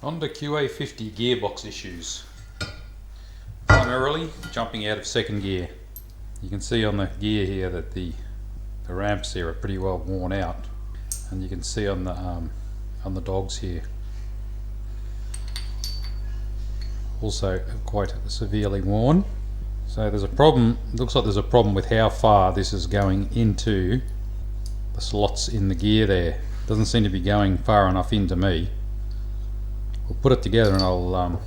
On to QA50 gearbox issues. Primarily jumping out of second gear. You can see on the gear here that the ramps here are pretty well worn out, and you can see on the dogs here also quite severely worn. So there's a problem. It looks like there's a problem with how far this is going into the slots in the gear there. Doesn't seem to be going far enough into me. We'll put it together and I'll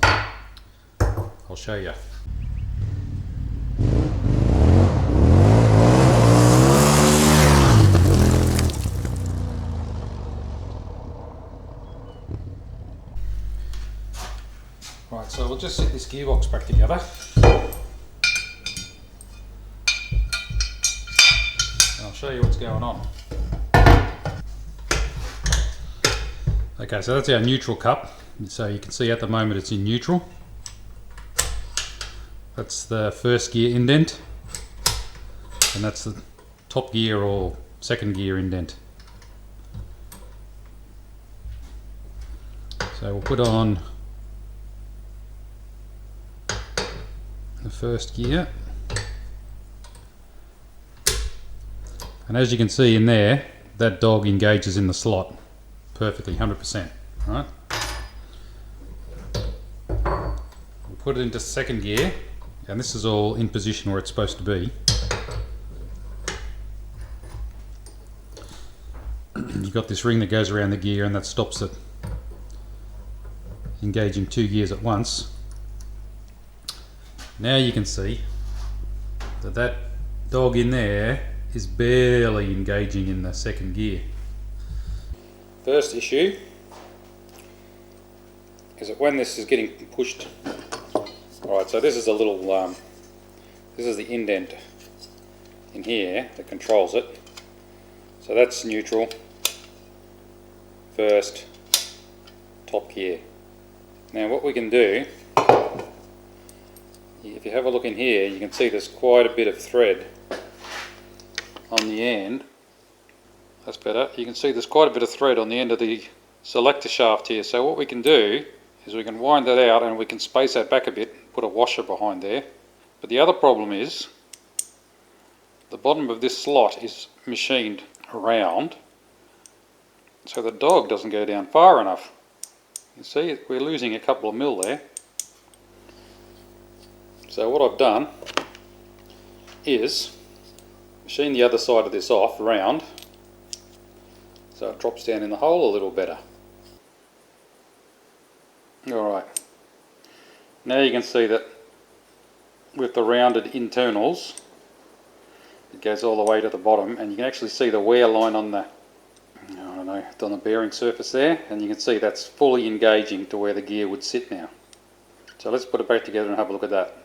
show you. Right, so we'll just set this gearbox back together. And I'll show you what's going on. Okay, so that's our neutral cup. So you can see at the moment it's in neutral. That's the first gear indent, and that's the top gear or second gear indent. So we'll put on the first gear, and as you can see in there, that dog engages in the slot perfectly, 100%. Right? We'll put it into second gear, and this is all in position where it's supposed to be. You've got this ring that goes around the gear, and that stops it engaging two gears at once. Now you can see that that dog in there is barely engaging in the second gear. First issue is that when this is getting pushed, alright, so this is a little, this is the indent in here that controls it. So that's neutral, first, top gear. Now what we can do, if you have a look in here, you can see there's quite a bit of thread on the end. That's better. You can see there's quite a bit of thread on the end of the selector shaft here. So what we can do is we can wind that out and we can space that back a bit, put a washer behind there. But the other problem is the bottom of this slot is machined around, so the dog doesn't go down far enough. You see, we're losing a couple of mil there. So what I've done is machine the other side of this off round, so it drops down in the hole a little better. Alright, now you can see that with the rounded internals it goes all the way to the bottom, and you can actually see the wear line on the, I don't know, on the bearing surface there, and you can see that's fully engaging to where the gear would sit now. So let's put it back together and have a look at that.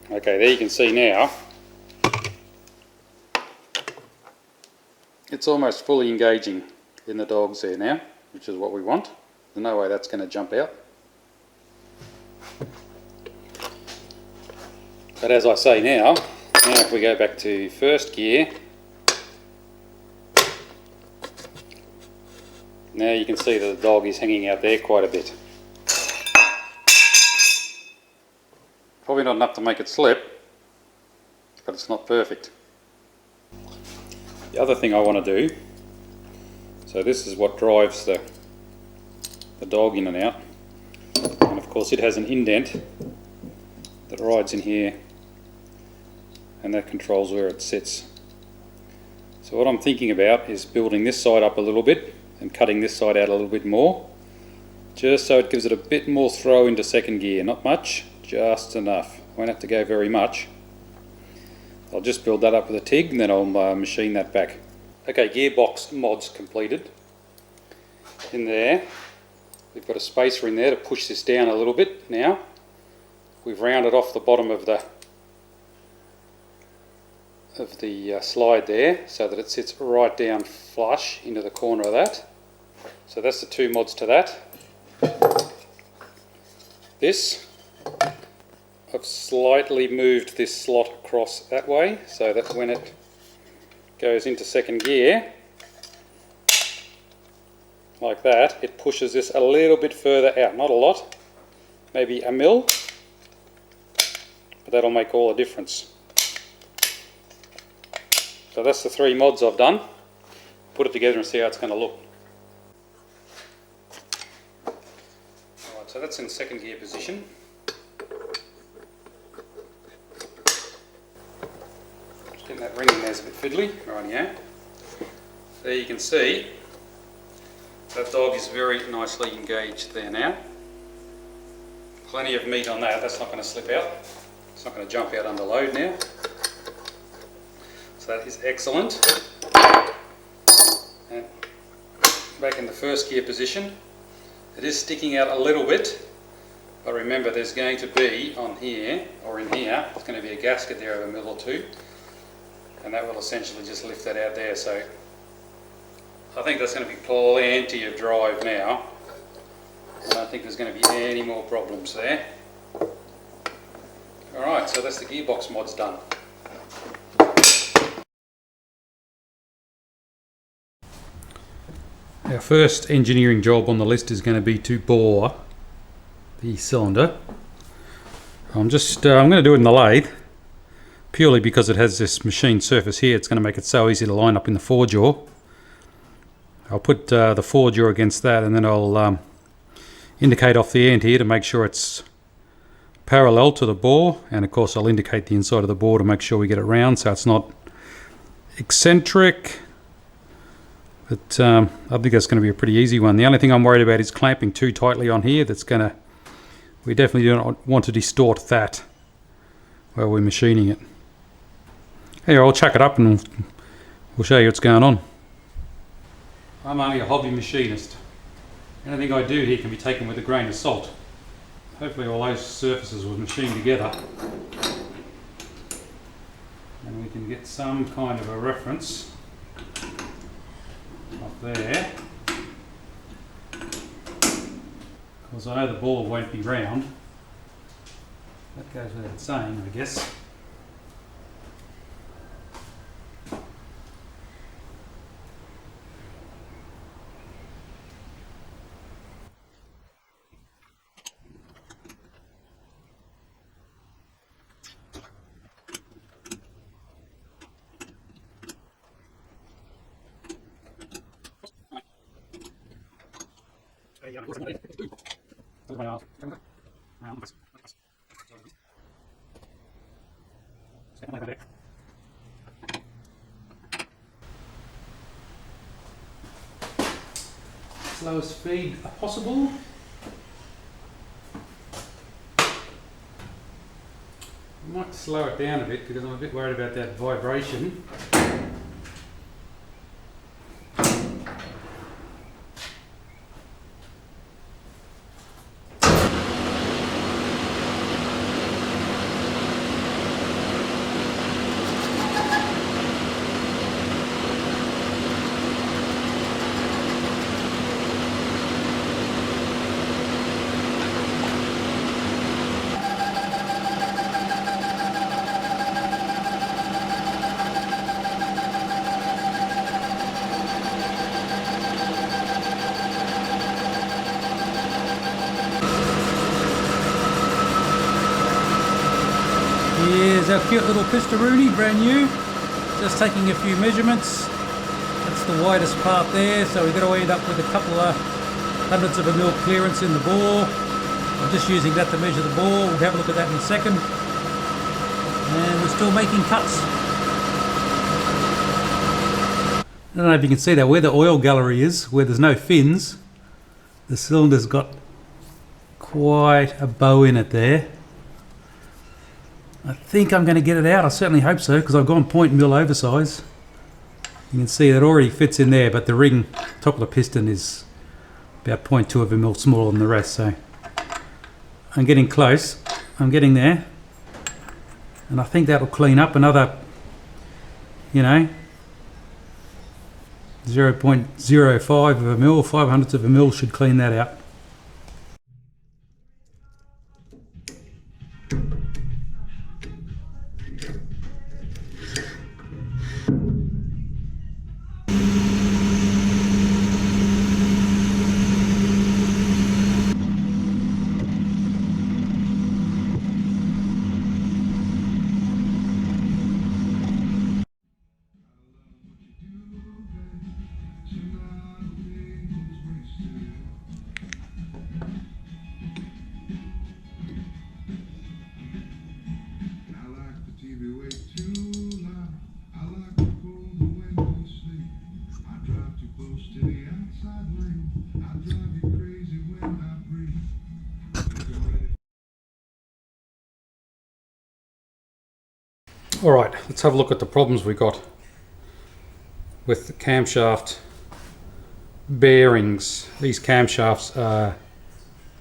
Okay, there you can see now it's almost fully engaging in the dogs there now, which is what we want. There's no way that's going to jump out. But as I say now if we go back to first gear, now you can see that the dog is hanging out there quite a bit. Probably not enough to make it slip, but it's not perfect. The other thing I want to do, so this is what drives the dog in and out, and of course it has an indent that rides in here, and that controls where it sits. So what I'm thinking about is building this side up a little bit and cutting this side out a little bit more, just so it gives it a bit more throw into second gear. Not much, just enough. Won't have to go very much. I'll just build that up with a TIG and then I'll machine that back. Okay, gearbox mods completed. In there, we've got a spacer in there to push this down a little bit now. We've rounded off the bottom of the slide there so that it sits right down flush into the corner of that. So that's the two mods to that. This, I've slightly moved this slot across that way so that when it goes into second gear like that, it pushes this a little bit further out. Not a lot, maybe a mil, but that'll make all the difference. So that's the 3 mods I've done. Put it together and see how it's going to look. Alright, so that's in second gear position. Just getting that ring in there's a bit fiddly. Right, yeah. There you can see that dog is very nicely engaged there now. Plenty of meat on that, that's not going to slip out. It's not going to jump out under load now. So that is excellent. And back in the first gear position, it is sticking out a little bit, but remember there's going to be on here, or in here, there's going to be a gasket there of a mil or 2, and that will essentially just lift that out there. So I think that's going to be plenty of drive now. I don't think there's going to be any more problems there. Alright, so that's the gearbox mods done. Our first engineering job on the list is going to be to bore the cylinder. I'm going to do it in the lathe, purely because it has this machined surface here. It's going to make it so easy to line up in the forejaw. I'll put the forejaw against that, and then I'll indicate off the end here to make sure it's parallel to the bore, and of course I'll indicate the inside of the bore to make sure we get it round so it's not eccentric. But I think that's going to be a pretty easy one. The only thing I'm worried about is clamping too tightly on here. We definitely don't want to distort that while we're machining it. Anyway, I'll chuck it up and we'll show you what's going on. I'm only a hobby machinist. Anything I do here can be taken with a grain of salt. Hopefully all those surfaces will machine together and we can get some kind of a reference up there. Because I know the ball won't be round. That goes without saying, I guess. Slowest speed possible. I might slow it down a bit because I'm a bit worried about that vibration. Here's our cute little piston, brand new. Just taking a few measurements. That's the widest part there, so we're going to end up with a couple of hundredths of a mil clearance in the bore. I'm just using that to measure the bore. We'll have a look at that in a second. And we're still making cuts. I don't know if you can see that where the oil gallery is, where there's no fins, the cylinder's got quite a bow in it there. I think I'm going to get it out. I certainly hope so, because I've gone 0.1 oversize. You can see that already fits in there, but the ring, top of the piston, is about 0.2 of a mil smaller than the rest. So I'm getting close. I'm getting there, and I think that'll clean up another, 0.05 of a mil, 500ths of a mil should clean that out. Alright, let's have a look at the problems we got with the camshaft bearings. These camshafts are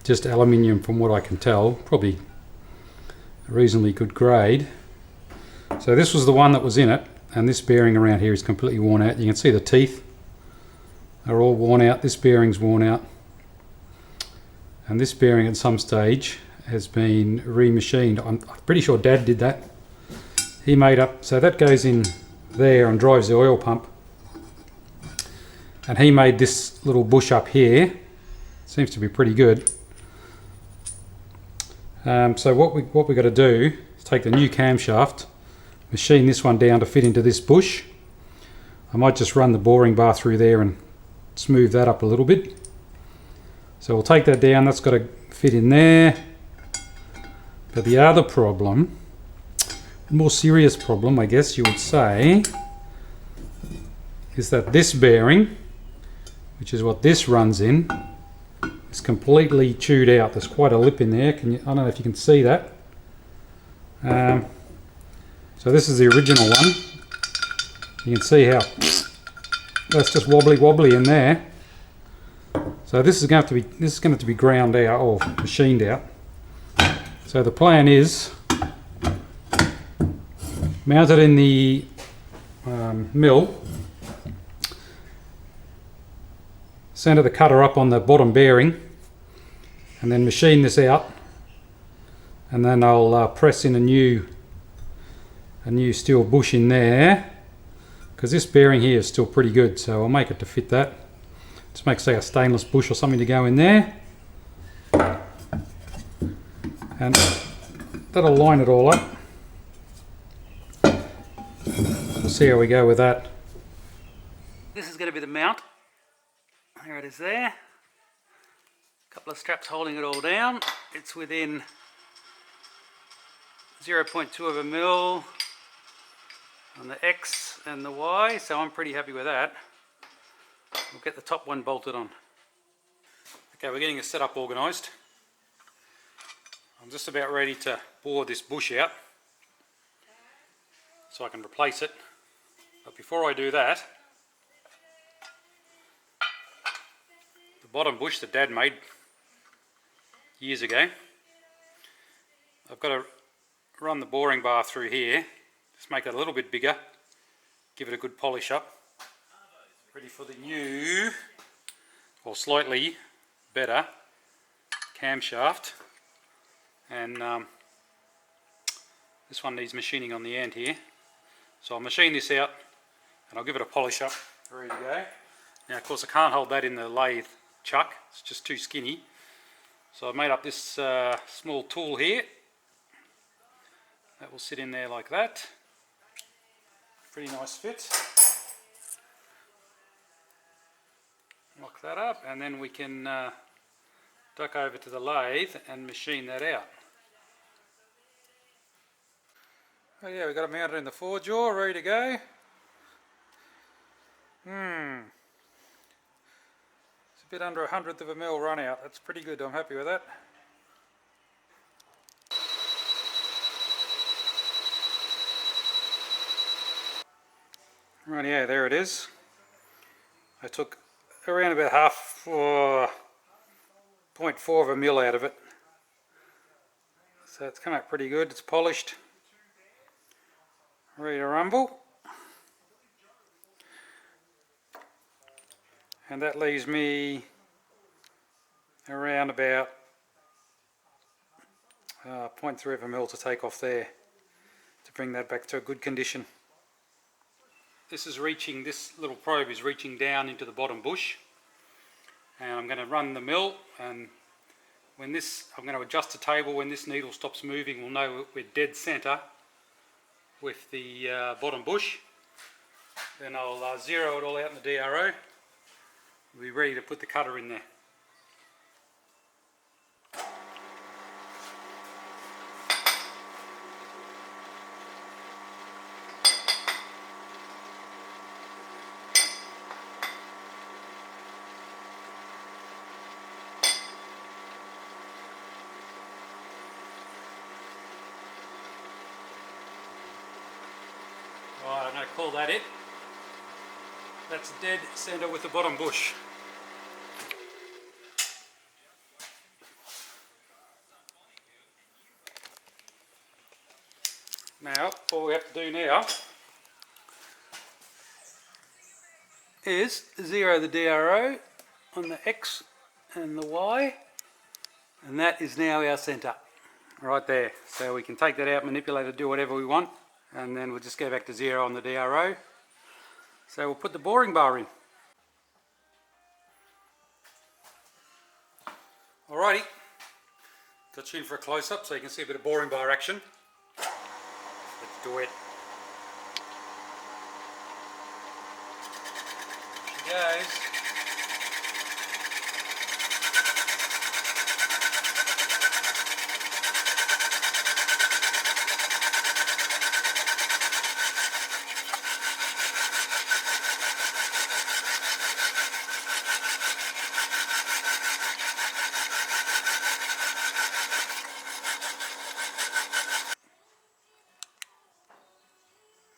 just aluminium from what I can tell, probably a reasonably good grade. So this was the one that was in it, and this bearing around here is completely worn out. You can see the teeth are all worn out. This bearing's worn out, and this bearing at some stage has been remachined. I'm pretty sure Dad did that. He made up, so that goes in there and drives the oil pump, and he made this little bush up here. Seems to be pretty good. So what we got to do is take the new camshaft, machine this one down to fit into this bush. I might just run the boring bar through there and smooth that up a little bit. So we'll take that down. That's got to fit in there. But the other problem, a more serious problem I guess you would say, is that this bearing, which is what this runs in, is completely chewed out. There's quite a lip in there. I don't know if you can see that. So this is the original one. You can see how that's just wobbly in there. So this is going to be ground out or machined out. So the plan is mount it in the mill, center the cutter up on the bottom bearing, and then machine this out, and then I'll press in a new steel bush in there, because this bearing here is still pretty good, so I'll make it to fit that. Just make, say, a stainless bush or something to go in there, and that'll line it all up. We'll see how we go with that. This is going to be the mount. There it is there. A couple of straps holding it all down. It's within 0.2 of a mil on the X and the Y, so I'm pretty happy with that. We'll get the top one bolted on. Okay, we're getting the setup organised. I'm just about ready to bore this bush out so I can replace it. But before I do that, the bottom bush that Dad made years ago, I've got to run the boring bar through here, just make it a little bit bigger, give it a good polish up, ready for the new, or slightly better, camshaft. And this one needs machining on the end here, so I'll machine this out and I'll give it a polish up, ready to go. Now of course I can't hold that in the lathe chuck, it's just too skinny, so I've made up this small tool here that will sit in there like that. Pretty nice fit. Lock that up, and then we can duck over to the lathe and machine that out. Oh yeah, we've got it mounted in the 4-jaw, ready to go. It's a bit under 1/100 of a mil run out. That's pretty good, I'm happy with that. Right, yeah, there it is. I took around about 0.4 of a mil out of it. So it's come out pretty good, it's polished. Ready to rumble. And that leaves me around about 0.3 of a mil to take off there to bring that back to a good condition. This little probe is reaching down into the bottom bush, and I'm going to run the mill, and I'm going to adjust the table. When this needle stops moving, we'll know we're dead centre with the bottom bush. Then I'll zero it all out in the DRO. We'll be ready to put the cutter in there. call that it. That's dead centre with the bottom bush. Now, all we have to do now is zero the DRO on the X and the Y, and that is now our centre, right there. So we can take that out, manipulate it, do whatever we want, and then we'll just go back to zero on the DRO. So we'll put the boring bar in. Alrighty, got you in for a close-up so you can see a bit of boring bar action. Let's do it. Here she goes.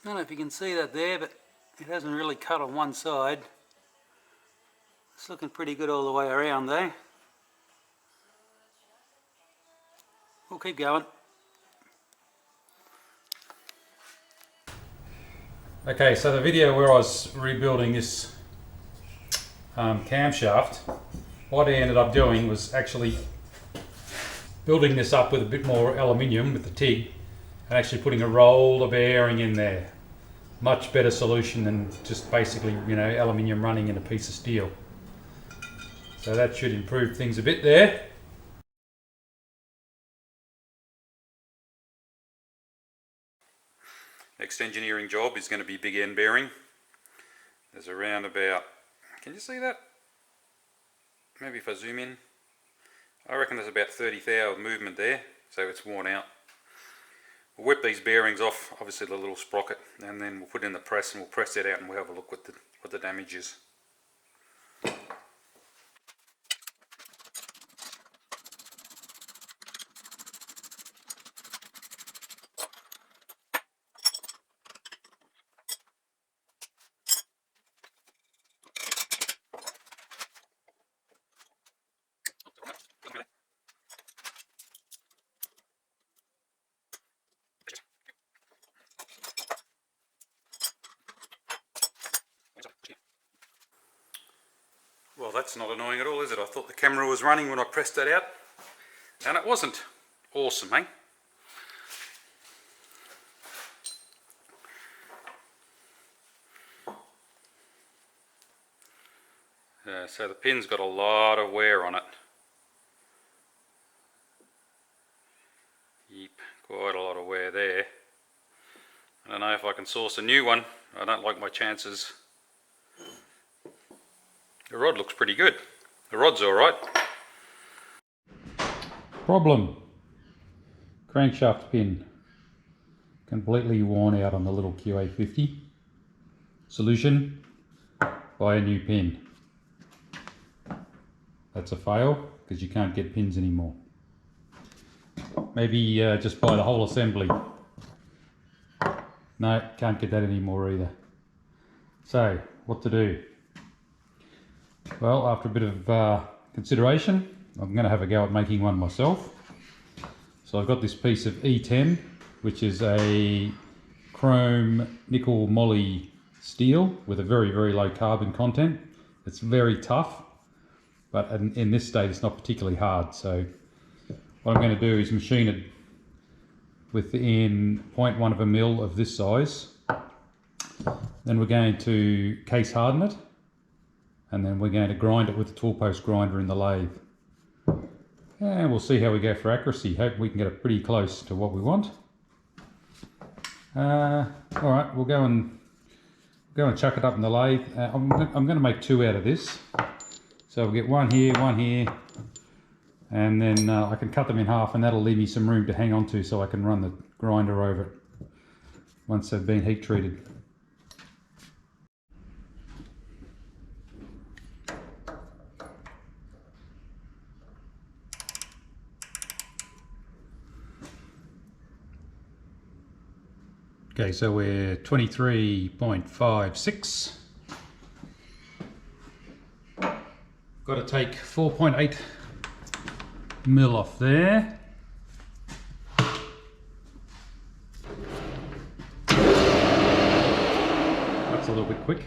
I don't know if you can see that there, but it hasn't really cut on one side. It's looking pretty good all the way around though. We'll keep going. Okay, so the video where I was rebuilding this camshaft, what I ended up doing was actually building this up with a bit more aluminium with the TIG and actually putting a roll of bearing in there. Much better solution than just basically, you know, aluminium running in a piece of steel. So that should improve things a bit there. Next engineering job is going to be big end bearing. There's around about, can you see that? Maybe if I zoom in. I reckon there's about 30 thou of movement there, so it's worn out. We'll whip these bearings off, obviously the little sprocket, and then we'll put it in the press and we'll press that out and we'll have a look what the damage is. Well, that's not annoying at all, is it? I thought the camera was running when I pressed that out, and it wasn't. Awesome, eh? So the pin's got a lot of wear on it. Yep, quite a lot of wear there. I don't know if I can source a new one. I don't like my chances. The rod looks pretty good. The rod's alright. Problem. Crankshaft pin. Completely worn out on the little QA50. Solution. Buy a new pin. That's a fail because you can't get pins anymore. Maybe just buy the whole assembly. No, can't get that anymore either. So, what to do? Well, after a bit of consideration, I'm going to have a go at making one myself. So I've got this piece of E10, which is a chrome nickel moly steel with a very, very low carbon content. It's very tough, but in this state it's not particularly hard. So what I'm going to do is machine it within 0.1 of a mil of this size. Then we're going to case harden it, and then we're going to grind it with the tool post grinder in the lathe. And we'll see how we go for accuracy. Hope we can get it pretty close to what we want. Alright, we'll go and chuck it up in the lathe. I'm going to make two out of this. So we'll get one here, and then I can cut them in half, and that'll leave me some room to hang on to so I can run the grinder over it once they've been heat treated. Okay, so we're 23.56. Got to take 4.8 mil off there. That's a little bit quick.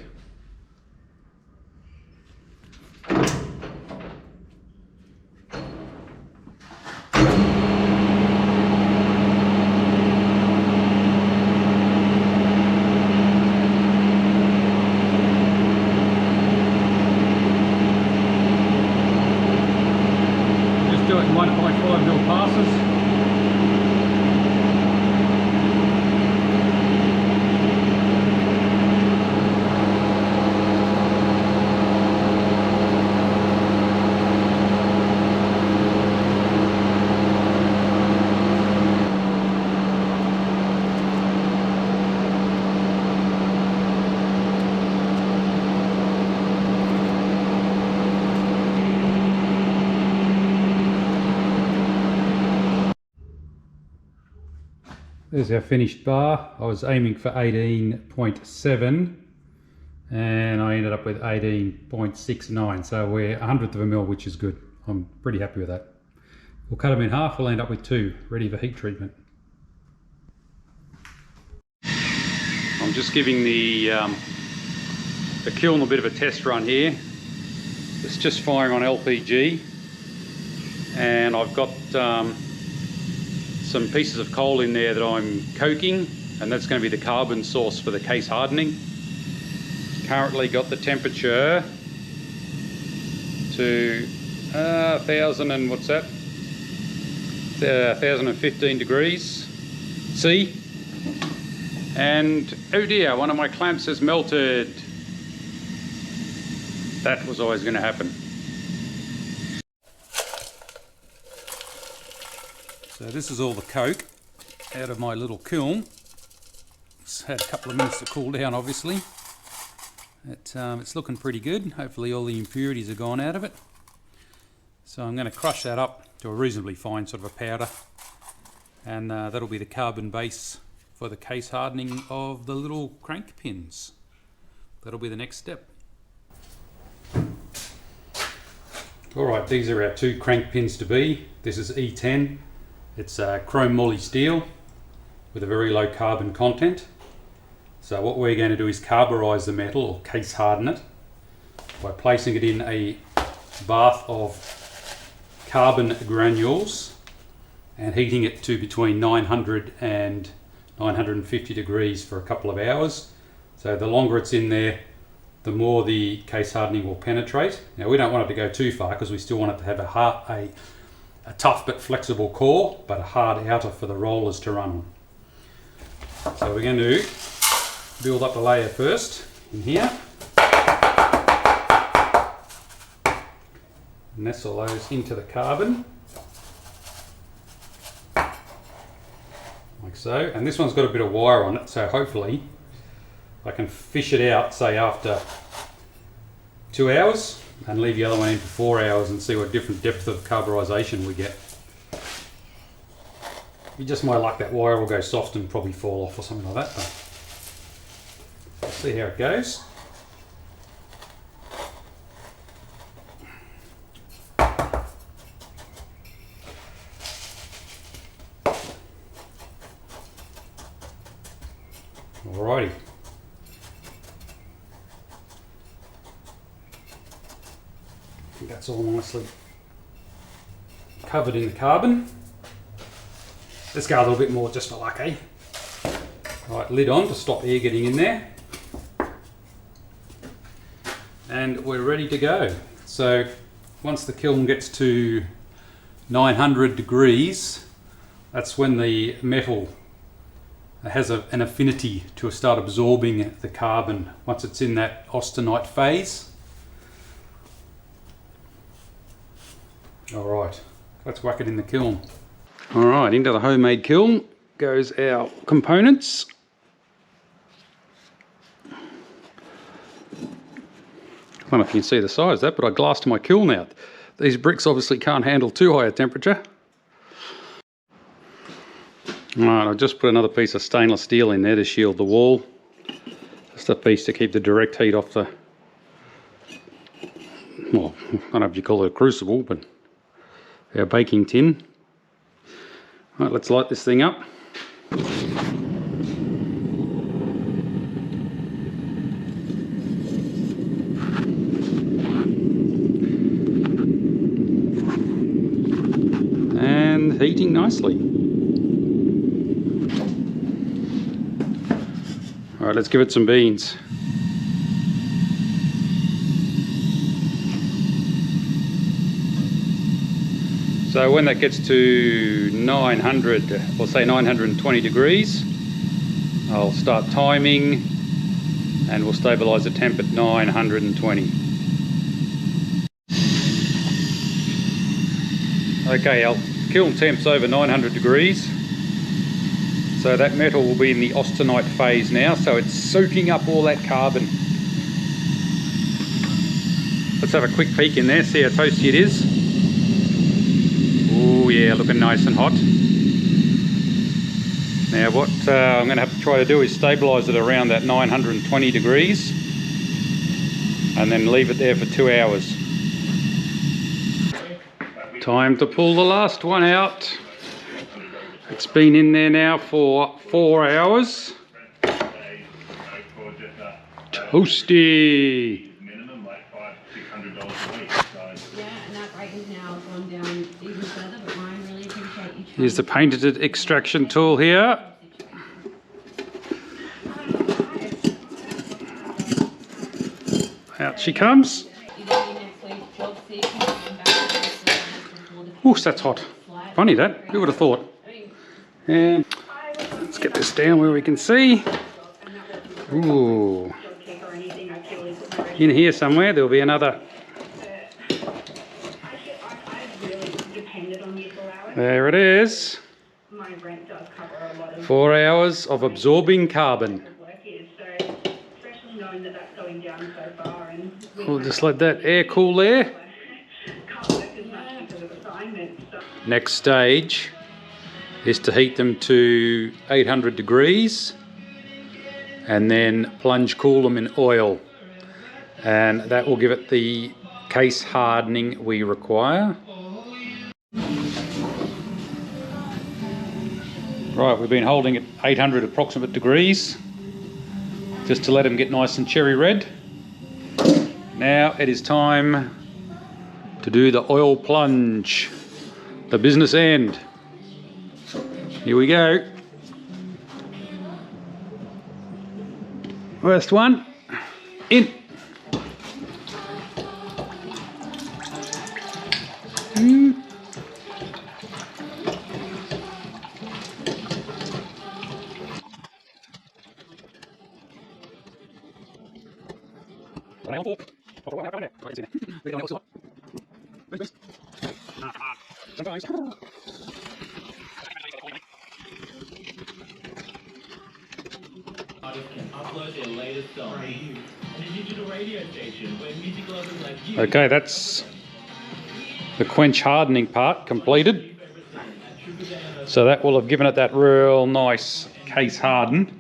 Just do it in 1.5 mil passes. There's our finished bar. I was aiming for 18.7 and I ended up with 18.69, so we're 1/100 of a mil, which is good. I'm pretty happy with that. We'll cut them in half, we'll end up with 2 ready for heat treatment. I'm just giving the kiln a bit of a test run here. It's just firing on LPG, and I've got some pieces of coal in there that I'm coking, and that's going to be the carbon source for the case hardening. Currently got the temperature to 1015 degrees C, and oh dear, one of my clamps has melted. That was always going to happen. So this is all the coke out of my little kiln. It's had a couple of minutes to cool down, obviously. It's looking pretty good. Hopefully all the impurities are gone out of it. So I'm going to crush that up to a reasonably fine sort of a powder, and that'll be the carbon base for the case hardening of the little crank pins. That'll be the next step. Alright, these are our 2 crank pins to be. This is E10. It's chrome moly steel with a very low carbon content. So what we're going to do is carburise the metal, or case harden it, by placing it in a bath of carbon granules and heating it to between 900 and 950 degrees for a couple of hours. So the longer it's in there, the more the case hardening will penetrate. Now we don't want it to go too far because we still want it to have a tough but flexible core, but a hard outer for the rollers to run on. So we're going to build up the layer first in here. Nestle those into the carbon, like so. And this one's got a bit of wire on it, so hopefully I can fish it out, say after 2 hours, and leave the other one in for 4 hours and see what different depth of carburization we get. You just might like that wire will go soft and probably fall off or something like that, but we'll see how it goes. Alrighty. I think that's all nicely covered in the carbon. Let's go a little bit more just for luck, eh? Right, lid on to stop air getting in there. And we're ready to go. So once the kiln gets to 900 degrees, that's when the metal has an affinity to start absorbing the carbon once it's in that austenite phase. Alright, let's whack it in the kiln. Alright, into the homemade kiln goes our components. I don't know if you can see the size of that, but I glassed my kiln out. These bricks obviously can't handle too high a temperature. Alright, I've just put another piece of stainless steel in there to shield the wall. Just a piece to keep the direct heat off the, well, I don't know if you call it a crucible, but our baking tin. Alright, let's light this thing up. And heating nicely. Alright, let's give it some beans. So when that gets to 900, or say 920 degrees, I'll start timing and we'll stabilise the temp at 920. Okay, our kiln temp's over 900 degrees. So that metal will be in the austenite phase now, so it's soaking up all that carbon. Let's have a quick peek in there, see how toasty it is. Oh yeah, looking nice and hot. Now what I'm going to have to try to do is stabilise it around that 920 degrees and then leave it there for 2 hours. Time to pull the last one out. It's been in there now for 4 hours. Toasty! Here's the painted extraction tool here. Out she comes. Ooh, that's hot. Funny that, who would have thought? And let's get this down where we can see. Ooh. In here somewhere there'll be another. There it is. 4 hours of absorbing carbon. We'll just let that air cool there. Next stage is to heat them to 800 degrees and then plunge cool them in oil, and that will give it the case hardening we require. Right, we've been holding at 800 approximate degrees just to let them get nice and cherry red. Now it is time to do the oil plunge, the business end. Here we go. First one, in. Okay, that's the quench hardening part completed. So that will have given it that real nice case harden.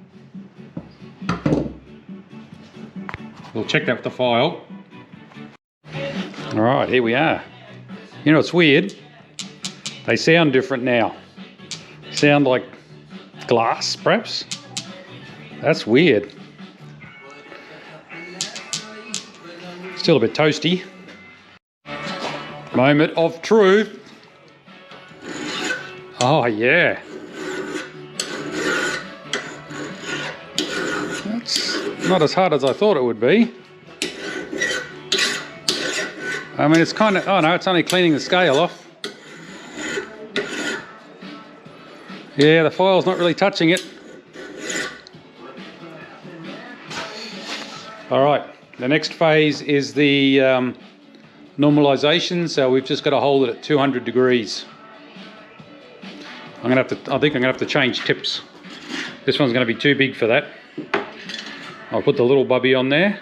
We'll check that with the file. Alright, here we are. You know, it's weird. They sound different now. Sound like glass, perhaps. That's weird. Still a bit toasty. Moment of truth. Oh yeah. That's not as hard as I thought it would be. I mean, it's kind of, oh no, it's only cleaning the scale off. Yeah, the file's not really touching it. All right, the next phase is the normalization. So we've just got to hold it at 200 degrees. I think I'm gonna have to change tips. This one's gonna be too big for that. I'll put the little bubby on there.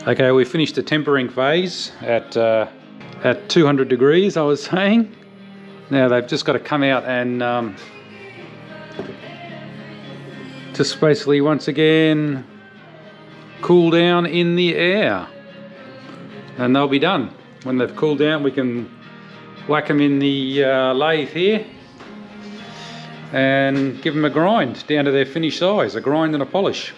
Okay, we finished the tempering phase at at 200 degrees, I was saying. Now they've just got to come out and just basically once again cool down in the air, and they'll be done. When they've cooled down, we can whack them in the lathe here and give them a grind down to their finished size, a grind and a polish.